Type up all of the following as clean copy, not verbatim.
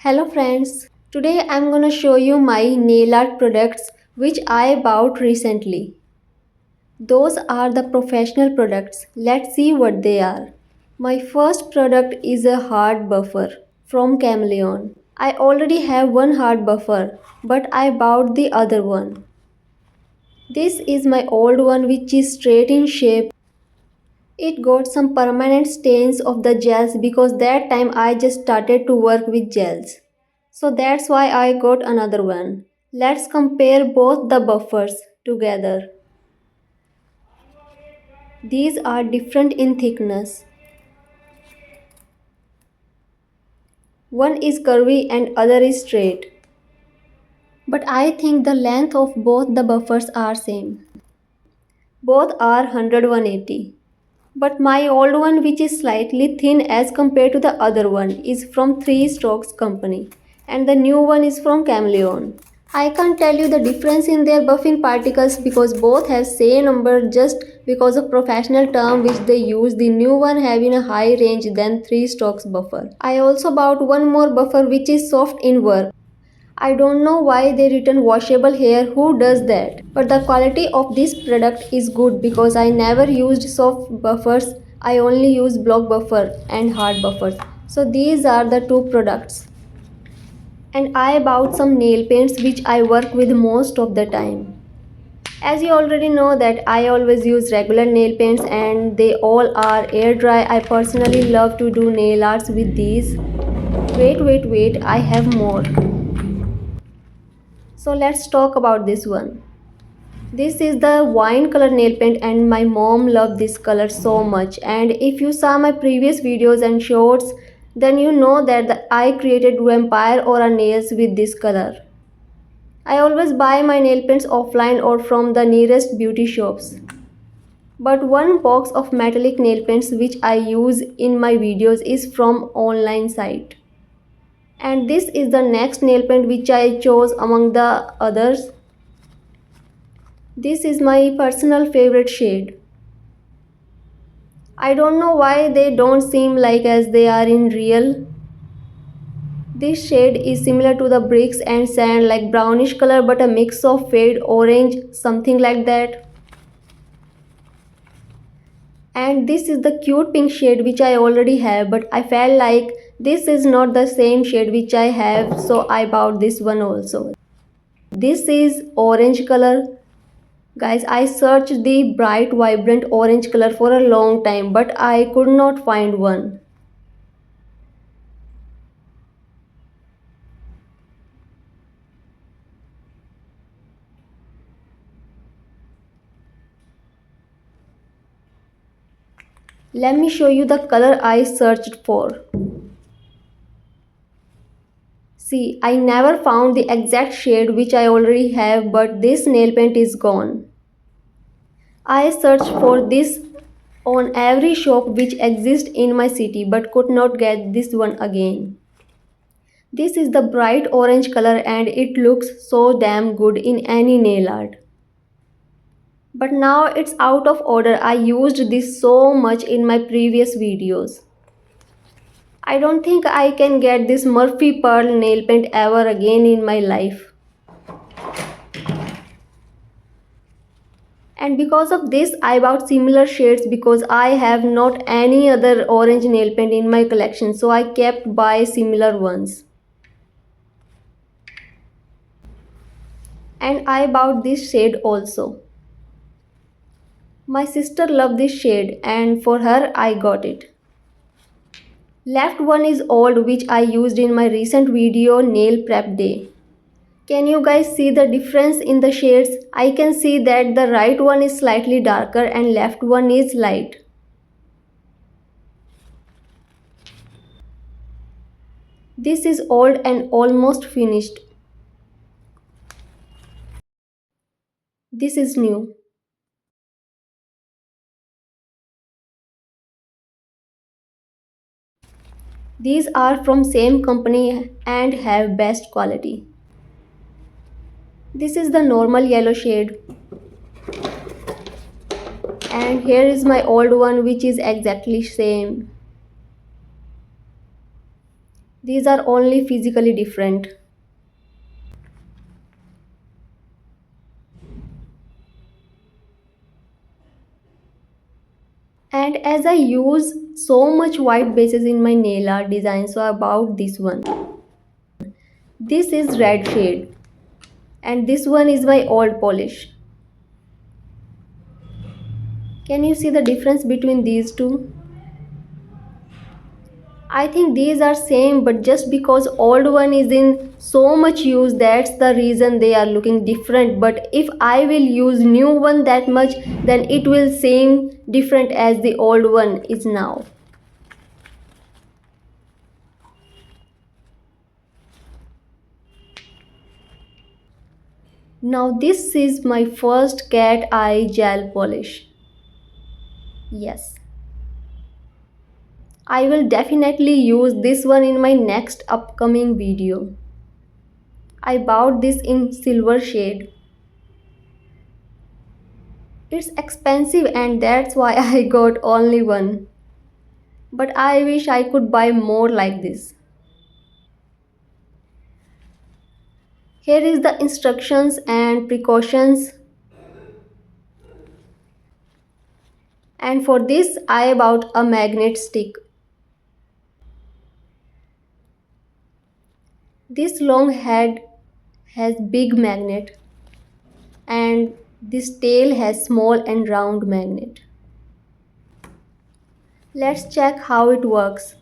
Hello friends, today I'm gonna show you my nail art products which I bought recently. Those are the professional products. Let's see what they are. My first product is a hard buffer from Chameleon. I already have one hard buffer, but I bought the other one. This is my old one which is straight in shape. It got some permanent stains of the gels because that time I just started to work with gels. So that's why I got another one. Let's compare both the buffers together. These are different in thickness. One is curvy and other is straight. But I think the length of both the buffers are same. Both are 100-180. But my old one, which is slightly thin as compared to the other one, is from 3 Strokes company and the new one is from Chameleon. I can't tell you the difference in their buffing particles because both have same number just because of professional term which they use. The new one having a high range than 3 Strokes buffer. I also bought one more buffer which is soft in work. I don't know why they written washable here, who does that? But the quality of this product is good because I never used soft buffers. I only use block buffer and hard buffers. So these are the two products. And I bought some nail paints which I work with most of the time. As you already know that I always use regular nail paints and they all are air dry. I personally love to do nail arts with these. Wait, I have more. So let's talk about this one. This is the wine color nail paint and my mom loved this color so much, and if you saw my previous videos and shorts then you know that I created vampire aura nails with this color. I always buy my nail paints offline or from the nearest beauty shops. But one box of metallic nail paints which I use in my videos is from online site. And this is the next nail paint which I chose among the others. This is my personal favorite shade. I don't know why they don't seem like as they are in real. This shade is similar to the bricks and sand, like brownish color but a mix of fade orange, something like that. And this is the cute pink shade which I already have, but I felt like this is not the same shade which I have, so I bought this one also. This is orange color. Guys, I searched the bright vibrant orange color for a long time but I could not find one. Let me show you the color I searched for. See, I never found the exact shade which I already have, but this nail paint is gone. I searched for this on every shop which exists in my city but could not get this one again. This is the bright orange color and it looks so damn good in any nail art. But now it's out of order. I used this so much in my previous videos. I don't think I can get this Murphy Pearl nail paint ever again in my life. And because of this I bought similar shades because I have not any other orange nail paint in my collection, so I kept buy similar ones. And I bought this shade also. My sister loved this shade and for her I got it. Left one is old which I used in my recent video nail prep day. Can you guys see the difference in the shades? I can see that the right one is slightly darker and left one is light. This is old and almost finished. This is new. These are from same company and have best quality. This is the normal yellow shade. And here is my old one which is exactly same. These are only physically different. And as I use so much white bases in my nail art design, so about this one. This is red shade and this one is my old polish. Can you see the difference between these two? I think these are same, but just because old one is in so much use, that's the reason they are looking different. But if I will use new one that much, then it will seem different as the old one is now. Now this is my first cat eye gel polish. Yes. I will definitely use this one in my next upcoming video. I bought this in silver shade. It's expensive and that's why I got only one. But I wish I could buy more like this. Here is the instructions and precautions. And for this I bought a magnet stick. This long head has big magnet and this tail has small and round magnet. Let's check how it works.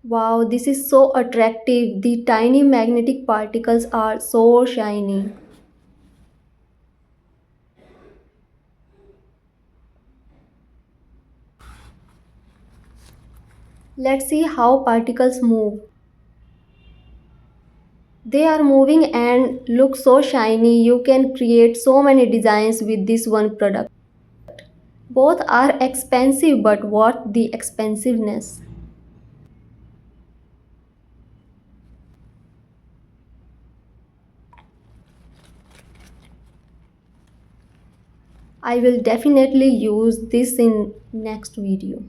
Wow, this is so attractive. The tiny magnetic particles are so shiny. Let's see how particles move. They are moving and look so shiny. You can create so many designs with this one product. Both are expensive, but worth the expensiveness. I will definitely use this in next video.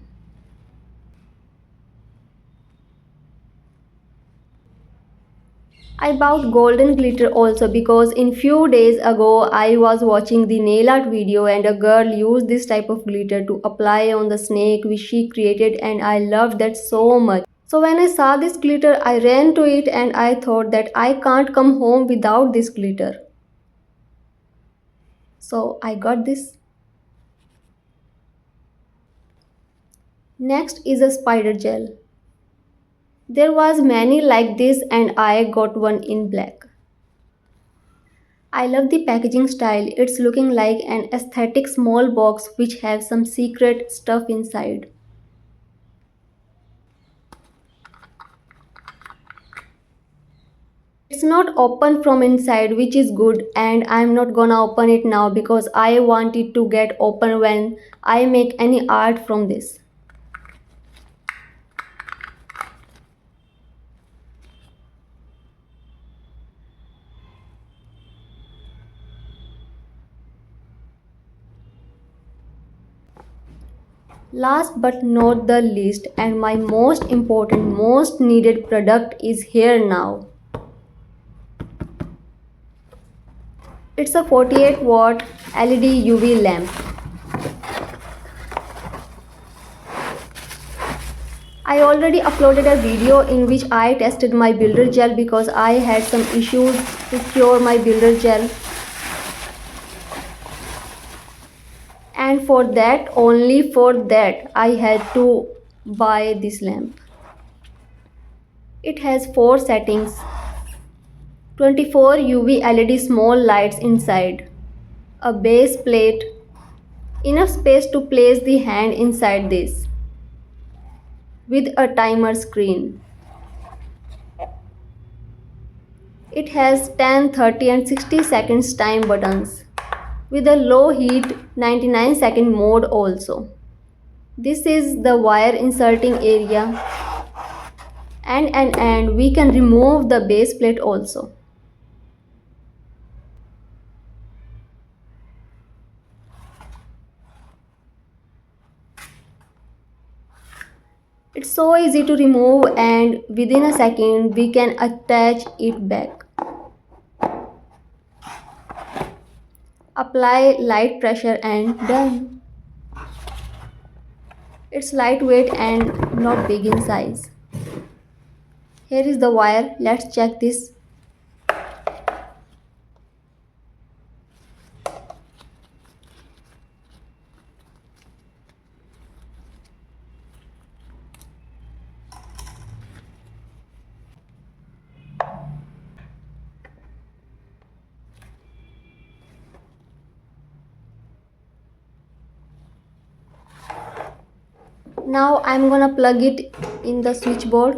I bought golden glitter also because in few days ago I was watching the nail art video and a girl used this type of glitter to apply on the snake which she created and I loved that so much. So when I saw this glitter I ran to it and I thought that I can't come home without this glitter. So I got this. Next is a spider gel. There was many like this and I got one in black. I love the packaging style. It's looking like an aesthetic small box which has some secret stuff inside. It's not open from inside which is good and I'm not gonna open it now because I want it to get open when I make any art from this. Last but not the least and my most important, most needed product is here now. It's a 48-watt LED UV lamp. I already uploaded a video in which I tested my builder gel because I had some issues to cure my builder gel. And for that, only for that, I had to buy this lamp. It has 4 settings, 24 UV LED small lights inside, a base plate, enough space to place the hand inside this, with a timer screen. It has 10, 30 and 60 seconds time buttons with a low heat 99-second mode also. This is the wire inserting area and we can remove the base plate also. It's so easy to remove and within a second we can attach it back. Apply light pressure and done. It's lightweight and not big in size. Here is the wire. Let's check this. Now I'm gonna plug it in the switchboard.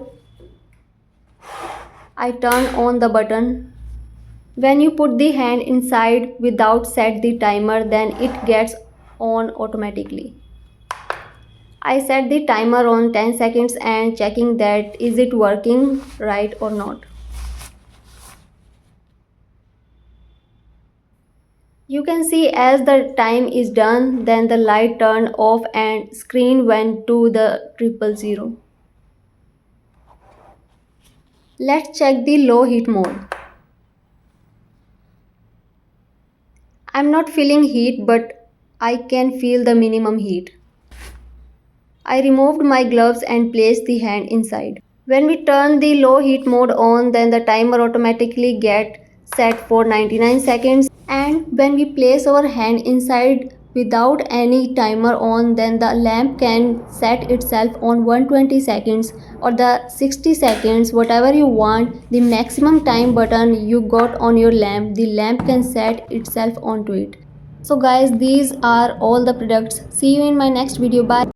I turn on the button. When you put the hand inside without set the timer, then it gets on automatically. I set the timer on 10 seconds and checking that is it working right or not. You can see as the time is done, then the light turned off and screen went to the 000. Let's check the low heat mode. I'm not feeling heat, but I can feel the minimum heat. I removed my gloves and placed the hand inside. When we turn the low heat mode on, then the timer automatically gets set for 99 seconds. And when we place our hand inside without any timer on, then the lamp can set itself on 120 seconds or the 60 seconds, whatever you want. The maximum time button you got on your lamp, the lamp can set itself onto it. So guys, these are all the products. See you in my next video. Bye.